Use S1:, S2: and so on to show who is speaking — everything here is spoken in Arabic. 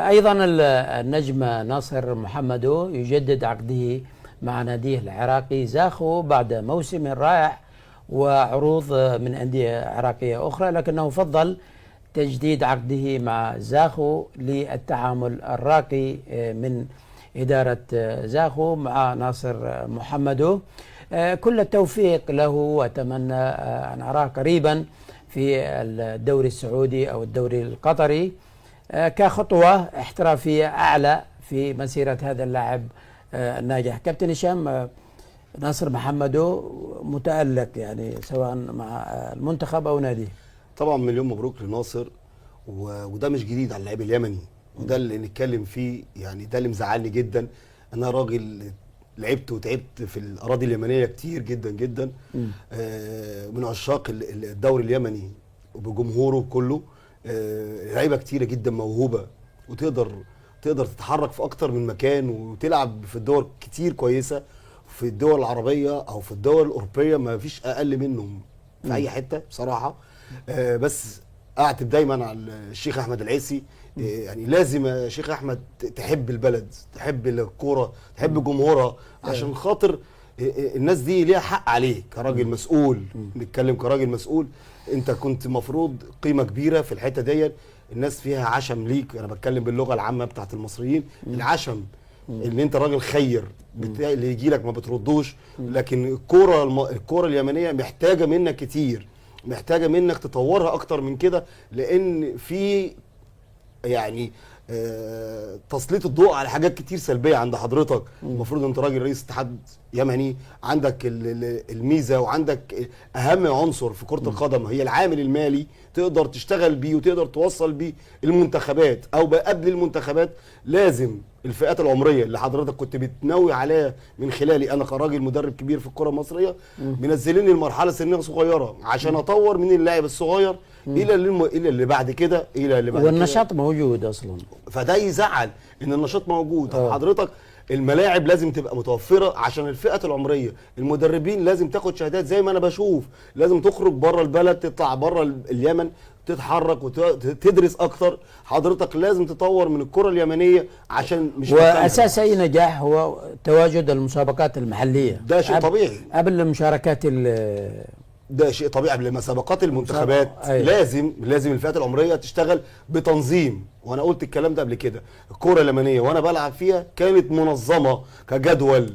S1: أيضا النجم ناصر محمدو يجدد عقده مع ناديه العراقي زاخو بعد موسم رائع وعروض من أندية عراقية أخرى، لكنه فضل تجديد عقده مع زاخو للتعامل الراقي من إدارة زاخو مع ناصر محمدو. كل التوفيق له، وأتمنى أن أراه قريبا في الدوري السعودي أو الدوري القطري كخطوة احترافية أعلى في مسيرة هذا اللاعب الناجح. كابتن هشام، ناصر محمدو متألق يعني سواء مع المنتخب أو ناديه.
S2: طبعا مليون مبروك لناصر، وده مش جديد على اللاعب اليمني، وده اللي نتكلم فيه. يعني ده اللي مزعلني جدا. انا راجل لعبت وتعبت في الاراضي اليمنيه كتير جدا جدا، من عشاق الدوري اليمني وبجمهوره كله. لعيبه كتيره جدا موهوبه، وتقدر تتحرك في اكتر من مكان وتلعب في الدول كتير كويسه، في الدول العربيه او في الدول الاوروبيه ما فيش اقل منهم في اي حته بصراحه. بس اعتب دايما على الشيخ احمد العيسي. يعني لازم يا شيخ احمد تحب البلد، تحب الكوره، تحب جمهورها، عشان خاطر الناس دي ليها حق عليك كراجل مسؤول. نتكلم كراجل مسؤول، انت كنت مفروض قيمه كبيره في الحته ديت. الناس فيها عشم ليك، انا بتكلم باللغه العامه بتاعت المصريين، العشم اللي انت راجل خير اللي يجي لك ما بتردوش. لكن الكوره اليمنيه محتاجه منك كتير، محتاجه منك تطورها اكتر من كده، لان في يعني تسليط الضوء على حاجات كتير سلبيه عند حضرتك. المفروض انت راجل رئيس اتحاد يمني، عندك الميزه وعندك اهم عنصر في كره القدم هي العامل المالي، تقدر تشتغل بيه وتقدر توصل بيه المنتخبات او قبل المنتخبات. لازم الفئات العمريه اللي حضرتك كنت بتنوي عليها من خلالي انا كراجل مدرب كبير في الكره المصريه، منزليني المرحله سنيه صغيره عشان اطور من اللاعب الصغير الى اللي بعد كده،
S1: والنشاط موجود اصلا.
S2: فده يزعل ان النشاط موجود. حضرتك الملاعب لازم تبقى متوفره عشان الفئه العمريه، المدربين لازم تاخد شهادات زي ما انا بشوف، لازم تخرج بره البلد، تطلع بره اليمن، تتحرك وتدرس اكتر. حضرتك لازم تطور من الكره اليمنيه عشان مش
S1: واساس اي نجاح هو تواجد المسابقات المحليه.
S2: ده شيء طبيعي
S1: قبل المشاركات
S2: ده شيء طبيعي قبل مسابقات المنتخبات. لازم الفئات العمريه تشتغل بتنظيم، وانا قلت الكلام ده قبل كده. الكوره اليمنيه وانا بلعب فيها كانت منظمه كجدول.